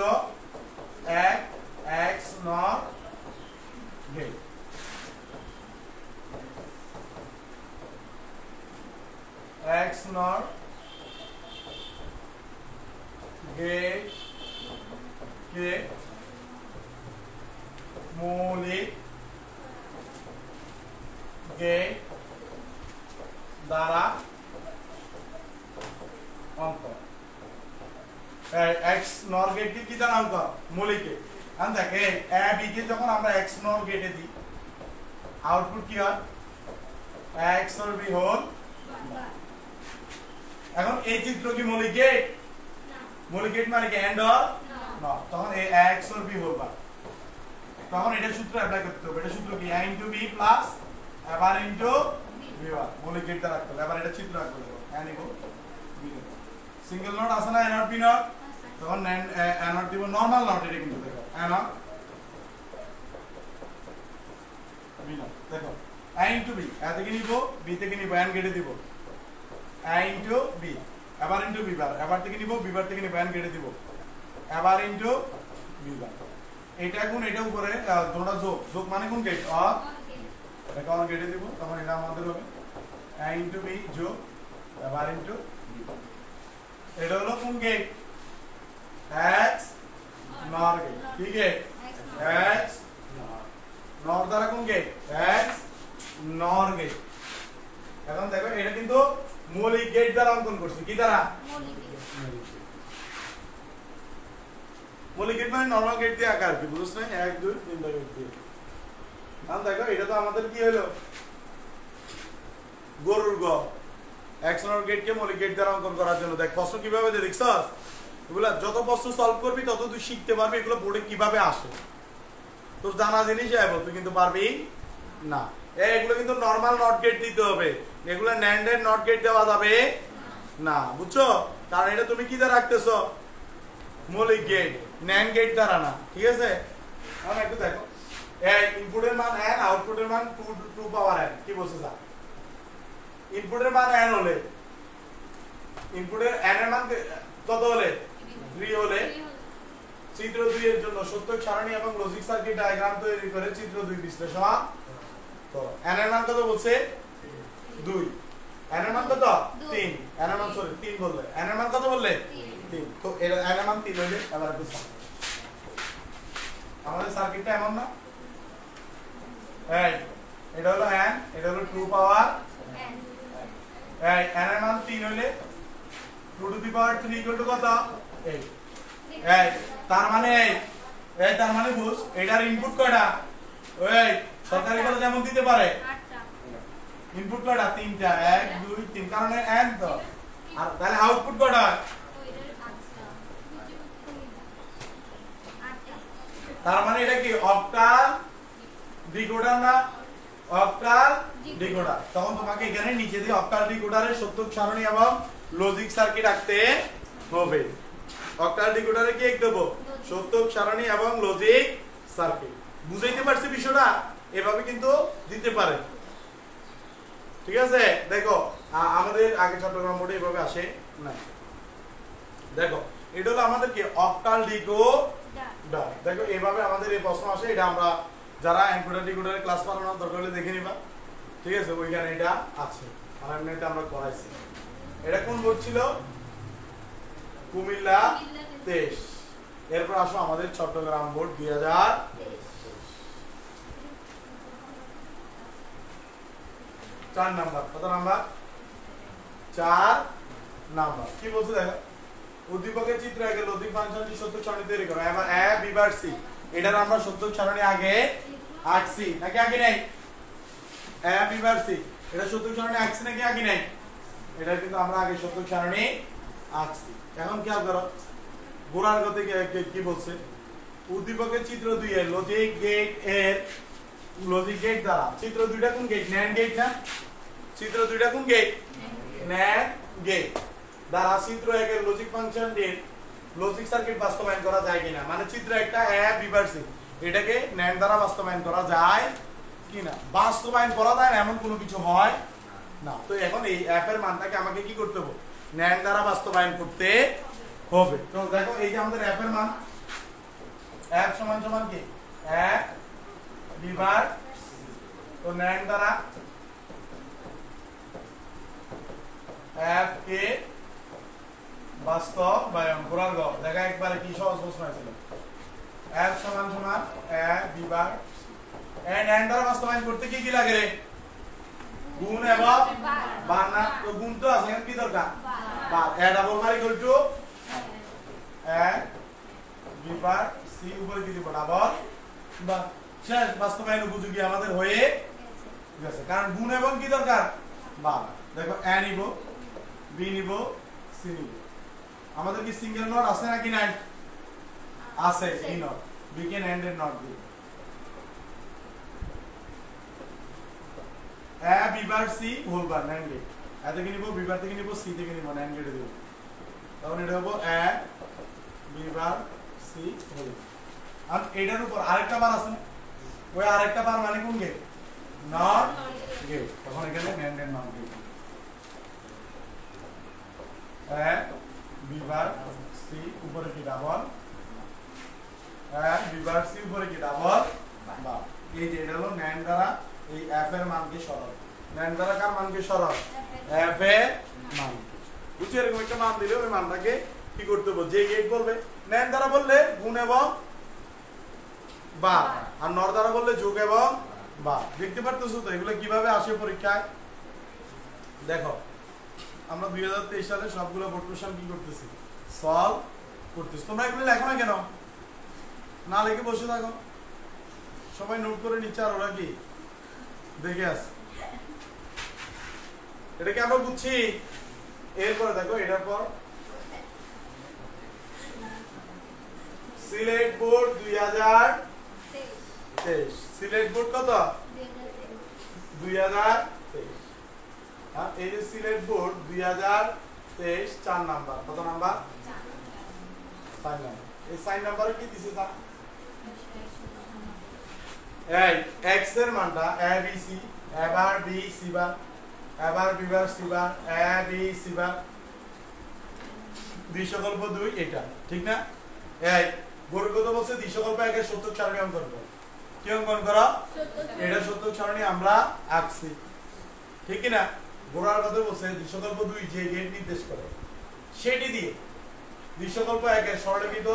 1 x নর গেট x নর গেট কে মৌলিক গেট দ্বারা অঙ্ক x নর গেট কি দ্বারা অঙ্ক মৌলিক গেট আমি দেখে a b কে যখন আমরা x নর গেটে দিই আউটপুট কি হয় x নর b হোল এখন এই চিত্র কি মৌলিক গেট মৌলিক গেট মানে কি এন্ড অর না তখন এই x or b whole bar তখন এটা সূত্র অ্যাপ্লাই করতে হবে এটা সূত্র কি a * b প্লাস এবার ইনটু b1 মৌলিক গেট দ্বারা রাখতে হবে এবার এটা চিত্র রাখতে হবে a নিব b নিব সিঙ্গেল নট আছে না a নট b নট তখন a নট দিব নরমাল নট এটা কিন্তু দেখো a নট b নট দেখো a * b a থেকে নিব b থেকে নিব n কেটে দিব a * b এবার ইনটু b বার এবার থেকে নিব b বার থেকে নিব n কেটে দিব এবার ইনটু b বার এটা কোন এটা উপরে দুটো যোগ মানে কোন গেট অর এটা কোন গেটে দিব তখন এটা আমাদের হবে a * b যোগ এবার ইনটু b এটা হলো কোন গেট x নর গেট কি গেট x নর দ্বারা কোন গেট x নর গেট এখন দেখো এটা কিন্তু মৌলিক গেট দ্বারা অঙ্কন করছি কি দ্বারা মৌলিক গেট মানে নরমাল গেট দিয়ে আঁকা আর কি বুঝছ না 1 2 3 গেট দিয়ে এখন দেখো এটা তো আমাদের কি হলো গরুর গ x নর গেট কে মৌলিক গেট দ্বারা অঙ্কন করার জন্য দেখ প্রশ্ন কিভাবে দে দেখছস এগুলা যত প্রশ্ন সলভ করবি তত তুই শিখতে পারবি এগুলো বোর্ডে কিভাবে আসে তোর জানা জিনিস আইবো তুই কিন্তু পারবি না এগুলো কিন্তু নরমাল নট গেট দিতে হবে এগুলো ন্যান্ডের নট গেট দেওয়া যাবে না বুঝছো কারণ এটা তুমি কি দ্বারা রাখতেছো মৌলিক গেট ন্যান্ড গেট দ্বারা না ঠিক আছে এখন একটু দেখো এই ইনপুটের মান n আউটপুটের মান 2 পাওয়ার n কি বলছো স্যার ইনপুটের মান n হলে ইনপুটের n এর মান কত হলে 3 হলে চিত্র 2 এর জন্য সত্য সারণী এবং লজিক সার্কিট ডায়াগ্রাম তৈরি করে চিত্র 2 বিশ্লেষণ তো n এর মান কত বলছে 2 n এর মান কত 3 n এর মান সরি 3 বললে n এর মান কত বললে 3 তো এর n এর মান 3 হইলে এবার একটু আমাদের সার্কিটটা এমন না এই এটা হলো n এটা হলো 2 পাওয়ার n এই n এর মান 3 হইলে 2 to the power 3 equal to কত 8 এই তার মানে বুঝ এটার ইনপুট কয়টা ওই সরকারি কলেজ যেমন দিতে পারে 8টা ইনপুট কয়টা তিনটা 1 2 3 কারণে n তো আর তাহলে আউটপুট কয়টা তার মানে এটা কি অক্টাল ডিকোডার না অক্টাল ডিকোডার তখন তোমাকে এখানে নিচে দিয়ে অক্টাল ডিকোডারের সত্যক সারণী এবং লজিক সার্কিট আঁকতে হবে অক্টাল ডিকোডারে কি দেব সত্যক সারণী এবং লজিক সার্কিট বুঝাইতে পারছি বিষয়টা এভাবে কিন্তু দিতে পারে ঠিক আছে দেখো আমাদের আগে চট্টগ্রাম বোর্ডে এভাবে আসে না দেখো এটা হলো আমাদের কি অক্টাল ডিকোডার দেখো এইভাবে আমাদের এই প্রশ্ন আসে এটা আমরা যারা এনকোডার ডিকোডারের ক্লাস করানোর দরকার হলে দেখে নিবা ঠিক আছে ওইখানে এটা আছে আর এমনিতে আমরা করাইছি এটা কোন বোর্ড ছিল কুমিল্লা 23 এরপর আসো আমাদের চট্টগ্রাম বোর্ড 2000 4 নাম্বার কত নাম্বার 4 নাম্বার কি বলছে দেখো উদ্দীপকের চিত্র আগে লজিক ফাংশনটি সত্যক সারণী তৈরি করো এবার a b বার c এটার আমরা সত্যক সারণী আগে আঁকছি নাকি আগে নাই a b বার c এটা সত্যক সারণী আঁকছি নাকি আগে নাই এটা কিন্তু আমরা আগে সত্যক সারণী আঁকছি এখন কি করো গোড়ার গতি কি বলছে উদ্দীপকের চিত্র 2 এর লজিক গেট দ্বারা চিত্র 2টা কোন গেট NAND গেট না চিত্র 2টা কোন গেট NAND গেট দ্বারা চিত্র 1 এর লজিক ফাংশনটির লজিক সার্কিট বাস্তবায়ন করা যায় কিনা মানে চিত্র একটা a b বার c এটাকে NAND দ্বারা বাস্তবায়ন করা যায় কিনা বাস্তবায়ন করা যায় না এমন কোনো কিছু হয় না তো এখন এই f এর মানটাকে আমাকে কি করতে হবে NAND দ্বারা বাস্তবায়ন করতে হবে তো দেখো এই যে আমাদের f এর মান f সমান সমান কি a b বার তো NAND দ্বারা f কে বাস্তবায়ন করার গো দেখা একবারে কি সহজ প্রশ্ন ছিল f সমান সমান a b বার NAND দ্বারা বাস্তবায়ন করতে কি কি লাগে রে গুণ এবং বার না তো গুণ তো আছে কি দরকার বার a double bar equal to a b bar c উপরে কি দিব ডাবল বার শেষ বাস্তবায়ন উপযোগী আমাদের হয়ে গেছে কারণ গুণ এবং কি দরকার বার দেখো a নিব b নিব c নিব আমাদের কি সিঙ্গেল নট আছে নাকি নাই আছে এই নট b কে NAND এর নট দিব a b bar c whole bar NAND gate a থেকে নিব b বার থেকে নিব c থেকে নিব NAND গেটে দেব তখন এটা হবে a b bar c whole আর এটার উপর আরেকটা বার আছে ওই আরেকটা বার মানে কোন গেট নট গেট তখন এখানে NAND এর not gate a b bar c উপরে কি double a b bar c উপরে কি ডাবল বা এই যে এটা হলো NAND দ্বারা এই f এর মানকে সরল NAND দ্বারা কার মানকে সরল f এর মান বুঝছো এরকম একটা মান দিলে ওই মানটাকে কি করতে হবে যে গেট বলবে NAND দ্বারা বললে গুণ এবং বা আর NOR দ্বারা বললে যোগ এবং বা দেখতে পারতেছো তো এগুলো কিভাবে আসে পরীক্ষায় দেখো আমরা 2023 সালে সবগুলো বোর্ড কোশ্চেন কি করতেছি সলভ করতেছি তোমরা এগুলো লেখো না কেন না লিখে বসে থাকো সবাই নোট করে নিচ্ছে আর ওরা কি দেখে আস এটা কি আমরা বুঝছি এরপরে দেখো এটার পর সিলেট বোর্ড 2023 সিলেট বোর্ড কত 2023 আর এই যে সিলেট বোর্ড 2023 4 নাম্বার কত নাম্বার 4 নাম্বার এই 4 নাম্বারে কি দিছে তা এই x এর মানটা a b c এবার b c বার এবার b bar c bar a b c বার দ্বিসকল্প 2 এটা ঠিক না এই বর্গগত বলছে দ্বিসকল্প 1 এর সত্যক সারণী অঙ্কন করো কি অঙ্কন করো এটা সত্যক সারণী আমরা আঁকছি ঠিক কি না গোড়ার কথা বলছে দ্বিসকল্প 2 যে গেট নির্দেশ করে সেটি দিয়ে দ্বিসকল্প 1 এর সরলীকৃত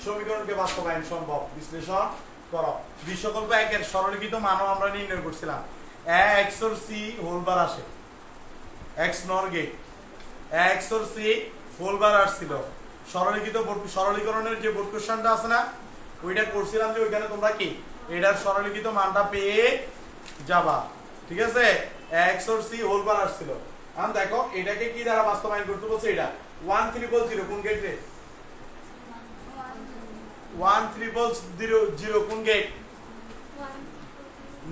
সমীকরণকে বাস্তবায়ন সম্ভব বিশ্লেষণ করো দ্বিসকল্প 1 এর সরলীকৃত মানও আমরা নির্ণয় করছিলাম a x or c whole bar আসে x NOR gate a x or c whole bar আসছিল সরলীকৃত সরলীকরণের যে বোর্ড কোশ্চেনটা আছে না ওইটা করছিলাম যে ওইখানে তোমরা কি এটার সরলীকৃত মানটা পেয়ে যাবা ঠিক আছে x और c হোল বার আসছিল। এখন দেখো এটাকে কি দ্বারা বাস্তবায়ন করতে বলছে, এটা 1300 কোন গেট রে? 1300 কোন গেট?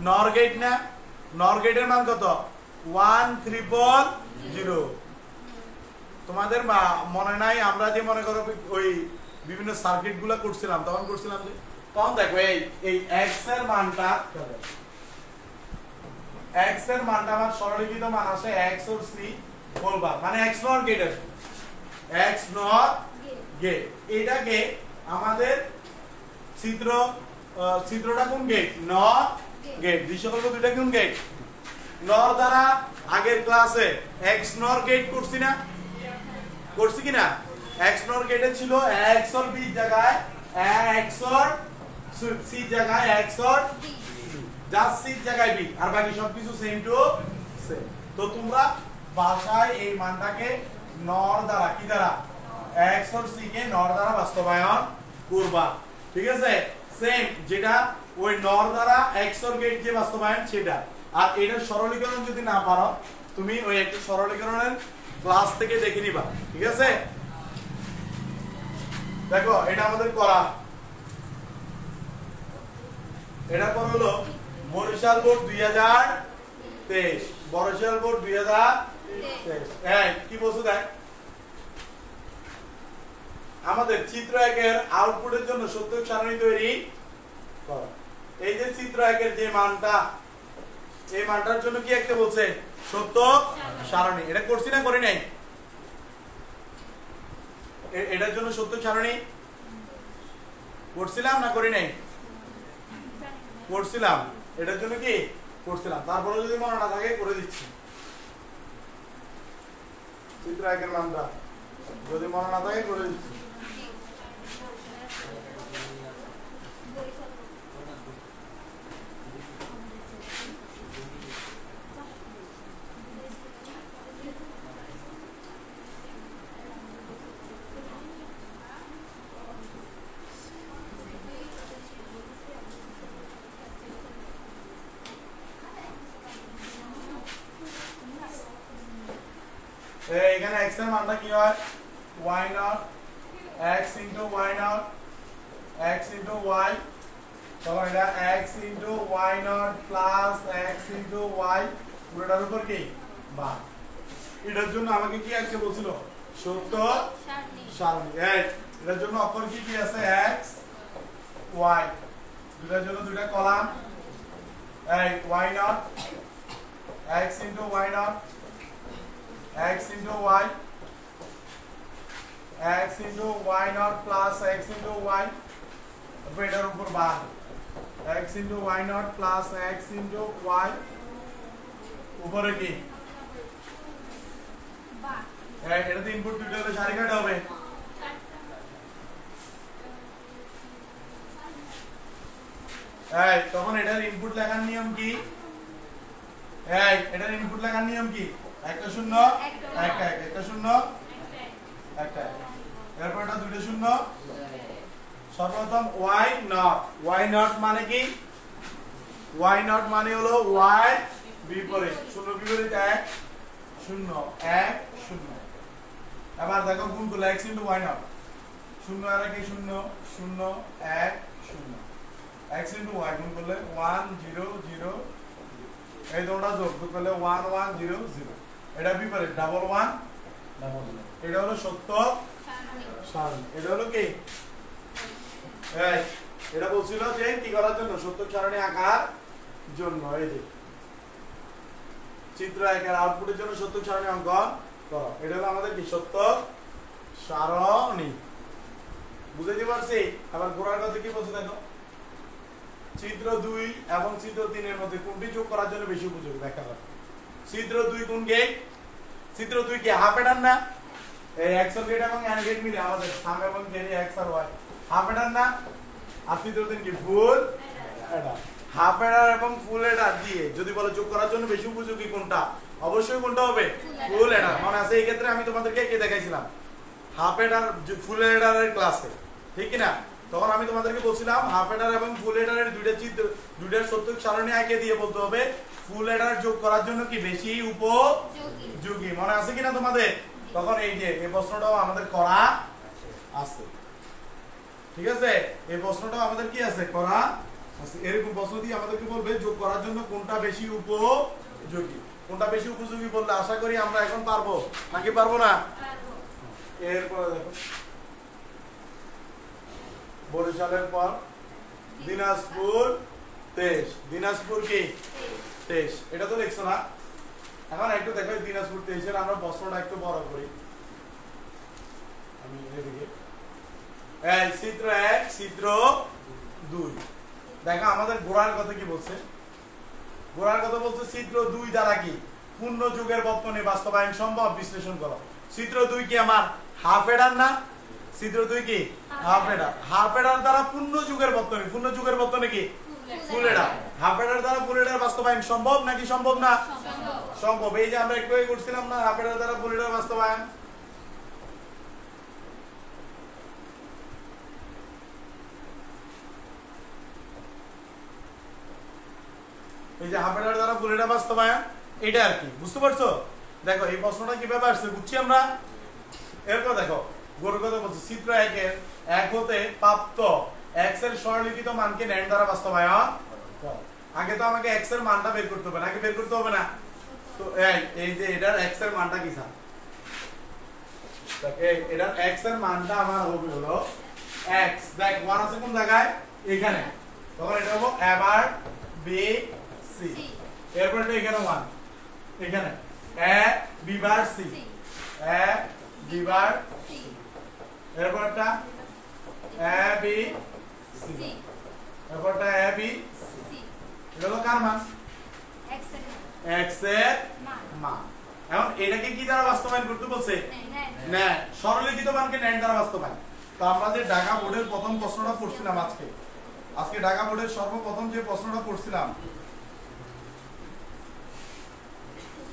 নর গেট না? নর গেটের মান কত? 1300। তোমাদের মনে নাই আমরা যে মনে করো ওই বিভিন্ন সার্কিট গুলা করছিলাম, তখন করছিলাম যে তখন দেখো এই x এর মানটা আমার সরলীকৃত মান আসে x और c বলবা, মানে x নর গেট আছে, x নর গেট। এটাকে আমাদের চিত্রটা কোন গেট? নর গেট। বিশ্বকল্প দুইটা কোন গেট? নর দ্বারা আগের ক্লাসে x নর গেট করছি না? করছি কিনা? x নর গেটে ছিল x और b জায়গায় x और c জায়গায় x और জাস্ট c জায়গায় b, আর বাকি সবকিছু সেম টু সেম। তো তোমরা ভাষায় এই মানটাকে নর দ্বারা কি দ্বারা? x और c কে নর দ্বারা বাস্তবায়ন করবা, ঠিক আছে? সেম যেটা ওই নর দ্বারা x और গেট যে বাস্তবায়ন সেটা। আর এটার সরলীকরণ যদি না পারো তুমি ওই একটা সরলীকরণের ক্লাস থেকে দেখে নিবা, ঠিক আছে? দেখো এটা আমাদের করা, এটা পর হলো বরিশাল বোর্ড 2023, বরিশাল বোর্ড 2023। হ্যাঁ কি বলছো দেখ, আমাদের চিত্র একের আউটপুটের জন্য সত্য সারণী তৈরি করো। এই যে চিত্র একের যে মানটা, এই মানটার জন্য কি একটা বলছে? সত্য সারণী। এটা করছি না করি নাই? এটার জন্য সত্য সারণী করছিলাম না করি নাই? করছিলাম। এটার জন্য কি করছিলাম, তারপরে যদি মনে না থাকে করে দিচ্ছি। চিত্র একের মানটা যদি মনে না থাকে করে দিচ্ছি। এখানে x এর মানটা কি হয়? y not x into y not x into y, তখন এটা x into y not plus x into y পুরোটার উপর কি বা। এটার জন্য আমাকে কি আছে বলছিল? সত্য সারণী। এটার জন্য অক্ষর কি কি আছে? x y, দুটার জন্য দুইটা column, y not x into y not x into y, x into y naught plus x into y, এটার উপর বার x into y naught plus x into y উপরে কি এটাতে ইনপুট দুটো হলে সারি কাটা হবে। তখন এটার ইনপুট লেখার নিয়ম কি? এটার ইনপুট লেখার নিয়ম কি? একটা শূন্য একটা এক, একটা শূন্য একটা এক, এরপর এটা দুটো শূন্য। সর্বপ্রথম y নট, y নট মানে কি? y নট মানে হলো y বিপরীত, শূন্য বিপরীত এক, শূন্য এক শূন্য। এবার দেখো গুণ করলে x into y নট, শূন্য আর এক শূন্য, শূন্য এক শূন্য, x into y গুণ করলে 1 0 0, এই দুটোটা যোগ করলে 1 1 0 0, এটা বিপরীত ডাবল 1 ডাবল 0। এটা হলো সত্য সারণী। এটা হলো কি? এটা বলছিল যে কি করার জন্য? সত্য সারণী আঁকার জন্য। এই যে চিত্র একের আউটপুটের জন্য সত্য সারণী অঙ্কন করো। এটা হলো আমাদের কি? সত্য সারণী। বুঝাইতে পারছি? আবার গোড়ার কথা কি বলছে দেখো, চিত্র 2 এবং চিত্র 3 এর মধ্যে কোনটি যোগ করার জন্য বেশি উপযোগী দেখা যাবে? চিত্র 2 কোন গেট? চিত্র 2 কি হাফ এডার না? এই x এর গেট এবং n গেট মিলে আমাদের সাম এবং গেট x আর y হাফ এডার না? আর চিত্র 3 কি ফুল এডার? হাফ এডার এবং ফুল এডার দিয়ে যদি বলে যোগ করার জন্য বেশি উপযোগী কোনটা, অবশ্যই কোনটা হবে? ফুল এডার। মনে আছে এই ক্ষেত্রে আমি তোমাদেরকে কি দেখাইছিলাম? হাফ এডার ফুল এডারের ক্লাসে, ঠিক কি না? তখন আমি তোমাদেরকে বলছিলাম হাফ এডার এবং ফুল এডারের দুইটা চিত্র, দুইটার সত্য সারণী এঁকে দিয়ে বলতে হবে ফুল এডার যোগ করার জন্য কি বেশি উপযোগী মনে আছে কিনা তোমাদের? তখন এই যে এই প্রশ্নটাও আমাদের করা আছে, ঠিক আছে? এই প্রশ্নটাও আমাদের কি আছে, করা আছে। এরকম প্রশ্ন দিয়ে আমাদেরকে বলবে যোগ করার জন্য কোনটা বেশি উপযোগী। কোনটা বেশি উপযোগী বললে আশা করি আমরা এখন পারবো, নাকি পারবো না? এরপরে দেখো বরিশালের পর দিনাজপুর 23, দিনাজপুর কি 23, এটা তো লিখছো না? এখন একটু দেখো দিনাজপুর 23 এর আমরা প্রশ্নটা একটু বড় করি। আমি এদিকে এই চিত্র 1 চিত্র 2 দেখো আমাদের গোড়ার কথা কি বলছে? গোড়ার কথা বলছে চিত্র 2 দ্বারা কি পূর্ণ যুগের বর্তনী বাস্তবায়ন সম্ভব বিশ্লেষণ করো। চিত্র 2 কি আমার হাফ এডার না? চিত্র 2 কি হাফ এডার। হাফ এডার দ্বারা পূর্ণ যুগের বর্তনী, পূর্ণ যুগের বর্তনী কি ফুল এডার। হাফ এডার দ্বারা ফুল এডার বাস্তবায়ন সম্ভব নাকি সম্ভব না? সম্ভব। এই যে আমরা একটু আগে করছিলাম না হাফ এডার দ্বারা ফুল এডার বাস্তবায়ন। এই যে হাফ এডার দ্বারা ফুল এডার বাস্তবায়ন এটা আর কি, বুঝতে পারছো? দেখো এই প্রশ্নটা কিভাবে আসছে বুঝছি আমরা। এরপর দেখো গরুর কথা বলছে চিত্র 1 এর 1 হতে প্রাপ্ত x এর সরলীকৃত মানকে ন্যান্ড দ্বারা বাস্তবায়ন। আগে তো আমাকে x এর মানটা বের করতে হবে, নাকি বের করতে হবে না? তো এই যে এটার x এর মানটা কি স্যার? এই এটার x এর মানটা আমার হবে হলো x, দেখ 1 আছে কোন জায়গায়? এখানে। তখন এটা হবে এবার b c, এরপর এটা এখানে 1 এখানে a b bar c, a b bar c, এরপরটা a b c, এরপরটা a b c। এটা হলো কার মান? x এর মান। এখন এটাকে কি দ্বারা বাস্তবায়ন করতে বলছে? না, সরলীকৃত মানকে ন্যান্ড দ্বারা বাস্তবায়ন। তো আমরা যে ঢাকা বোর্ডের প্রথম প্রশ্নটা পড়ছিলাম আজকে ঢাকা বোর্ডের সর্বপ্রথম যে প্রশ্নটা পড়ছিলাম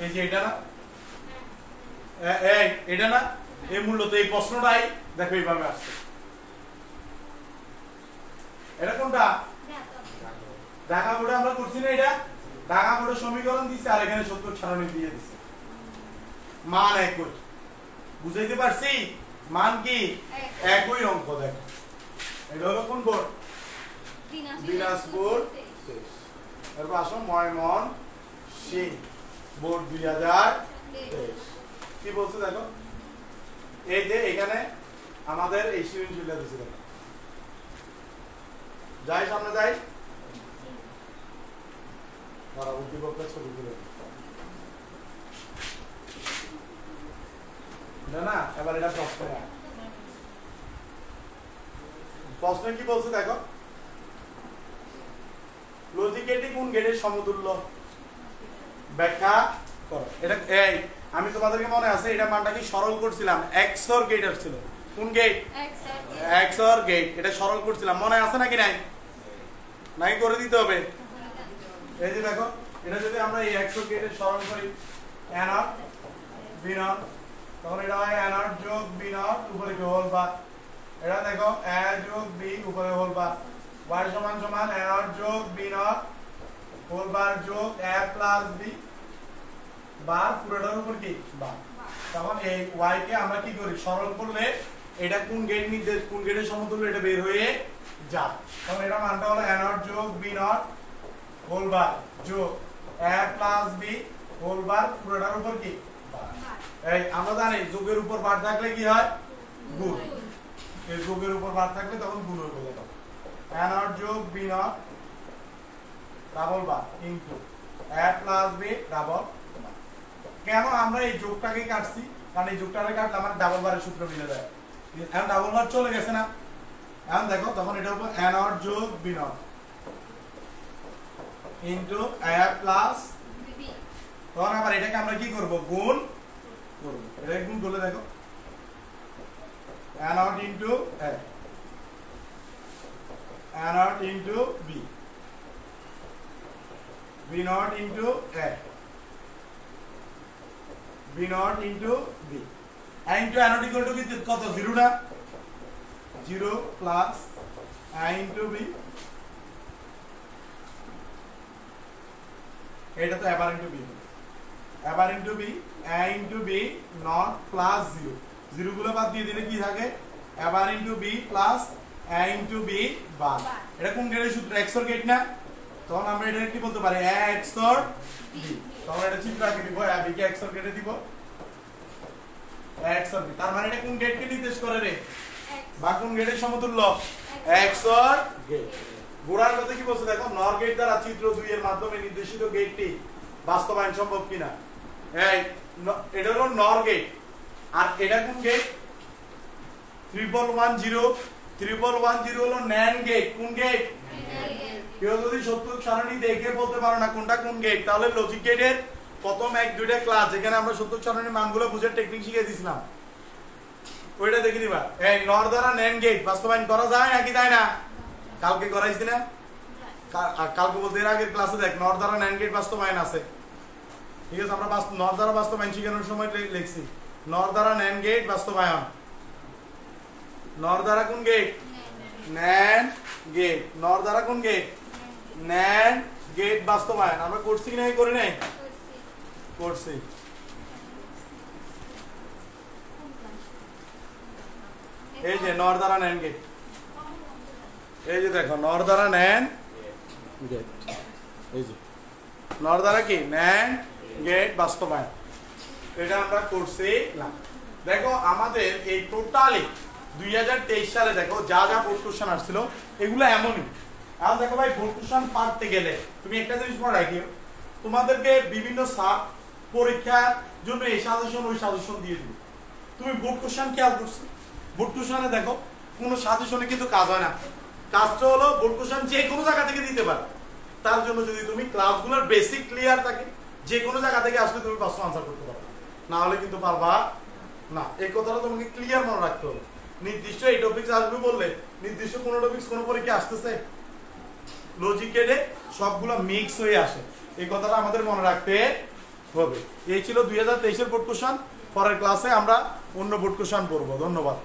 এই যে এটা না, এটা না, এই মূলত এই প্রশ্নটাই দেখো এইভাবে আসছে। এটা কোনটা? ঢাকা বোর্ডে আমরা করছি না এটা? ঢাকা বোর্ডের সমীকরণ দিচ্ছে আর এখানে সত্য সারণী দিয়ে দিচ্ছে, মান একই। বুঝাইতে পারছি? মান কি একই অঙ্ক। দেখো এটা হলো কোন বোর্ড? দিনাজপুর। এরপর আসো ময়মনসিংহ বোর্ড 2023। কি বলছে দেখো, এই যে এখানে আমাদের এই সৃজনশীলটা দিচ্ছে। দেখো যাই সামনে যাই, তারা উদ্দীপকের ছবি তুলে না। এবার এটা প্রশ্নে কি বলছে দেখো, লজিক গেটে কোন গেটের সমতুল্য ব্যাখ্যা করো। এটা এই আমি তোমাদেরকে মনে আছে এটা মানটা কি সরল করছিলাম, XOR গেট ছিল। কোন গেট? XOR gate. এটা সরল করছিলাম, মনে আছে নাকি নাই? নাই করে দিতে হবে। এই যে দেখো এটা যদি আমরা এই XOR গেটের সরল করি A0 B0, তখন এটা হয় A0 যোগ B0 উপরে কি হোল বার। এটা দেখো A যোগ B উপরে হোল বার, y সমান সমান A0 যোগ B0 হোল বার যোগ A প্লাস B বার পুরোটার উপর কি বার। তখন এই y কে আমরা কি করি, সরল করলে এটা কোন গেট নির্দেশ, কোন গেটের সমতুল্য এটা বের হয়ে যায়। তখন এটা মানটা হলো A0 যোগ B0 হোল বার যোগ A plus B whole bar পুরোটার উপর কি বার। এই আমরা জানি যোগের উপর বার থাকলে কি হয়, গুণ। এই যোগের উপর বার থাকলে তখন গুণ হয়ে যাবে। A0 যোগ B0 double bar into A plus B double. কেন আমরা এই যোগটাকে কাটছি? কারণ এই যোগটাকে কাটলে আমার ডাবল বারের সূত্র মিলে যায়। এখন ডাবল বার চলে গেছে না? এখন দেখো তখন এটা হবে A0 যোগ B0 into A plus B। তখন আবার এটাকে আমরা কি করব, গুণ করব। এটা গুণ করলে দেখো A0 into A, A0 into B, B0 into A, B0 into B। A into A0 equal to কত? 0 না? 0 প্লাস A ইনটু B। এটা তো এবার ইনটু বি, এবার into B, A into B not plus 0, 0 গুলো বাদ দিয়ে দিলে কি থাকে, এবার into B plus A into B bar. এটা কোন গেটের সূত্র, এক্সর গেট না, তখন আমরা এটা কি বলতে পারি, এ এক্সর বি। তখন এটা চিত্র আঁকে দিব, এ বি কে এক্সর গেটে দিব, এক্সর বি। তার মানে এটা কোন গেটকে নির্দেশ করে রে, বা কোন গেটের সমতুল্য, এক্সর গেট। গোড়ার কথা কি বলছে দেখো, নর গেট দ্বারা চিত্র 2 এর মাধ্যমে নির্দেশিত গেটটি বাস্তবায়ন সম্ভব কিনা। এই এটা হলো নর গেট, আর এটা কোন গেট, 3.10 হলো ন্যান্ড গেট। কোন গেট, কেউ যদি সত্য সারণী দেখে বলতে পারো না কোনটা কোন গেট, তাহলে লজিক গেটের প্রথম 1-2টা ক্লাস যেখানে আমরা সত্য সারণীর মানগুলো বুঝে টেকনিক শিখিয়ে দিয়েছিলাম, ওইটা দেখে দিবা। এই নর দ্বারা ন্যান্ড গেট বাস্তবায়ন করা যায় নাকি যায় না, কালকে করাইছি না, কালকে বলতে এর আগের ক্লাসে দেখ নর দ্বারা ন্যান্ড গেট বাস্তবায়ন আছে, ঠিক আছে। আমরা নর দ্বারা বাস্তবায়ন শিখানোর সময় লিখছি নর দ্বারা ন্যান্ড গেট বাস্তবায়ন, নর দ্বারা কোন গেট, ন্যান্ড গেট, নর দ্বারা কোন গেট, ন্যান্ড গেট বাস্তবায়ন। আমরা করছি কি নাই, করি নাই, করছি। এই যে নর দ্বারা ন্যান্ড গেট, এই যে দেখো নর দ্বারা ন্যান্ড গেট, এই যে নর দ্বারা কি ন্যান্ড গেট বাস্তবায়ন, এটা আমরা করছি না। দেখো আমাদের এই টোটালি 2023 সালে দেখো যা যা বোর্ড কোশ্চেন আসছিল এগুলো এমনই। আর দেখো ভাই বোর্ড কোশ্চেন পারতে গেলে তুমি একটা জিনিস মনে রাখিও, তোমাদেরকে বিভিন্ন সাব পরীক্ষার জন্য এই সাজেশন ওই সাজেশন দিয়ে দিবে। তুমি বোর্ড কোশ্চেন খেয়াল করছো, বোর্ড কোশ্চেনে দেখো কোনো সাজেশনে কিন্তু কাজ হয় না, কাজটা হলো বোর্ড কোশ্চেন যে কোনো জায়গা থেকে দিতে পারে। তার জন্য যদি তুমি ক্লাসগুলোর বেসিক ক্লিয়ার থাকে, যে কোনো জায়গা থেকে আসলে তুমি প্রশ্ন আনসার করতে পারবে, না হলে কিন্তু পারবা না। এই কথাটা তোমাকে ক্লিয়ার মনে রাখতে হবে। নির্দিষ্ট এই টপিকস আসবে বললে নির্দিষ্ট কোন টপিকস কোন পরীক্ষা আসতেছে, লজিক গেটে সবগুলো মিক্স হয়ে আসে, এই কথাটা আমাদের মনে রাখতে হবে। এই ছিল 2023 এর বোর্ড কোশ্চেন। পরের ক্লাসে আমরা অন্য বোর্ড কোশ্চেন পড়বো। ধন্যবাদ।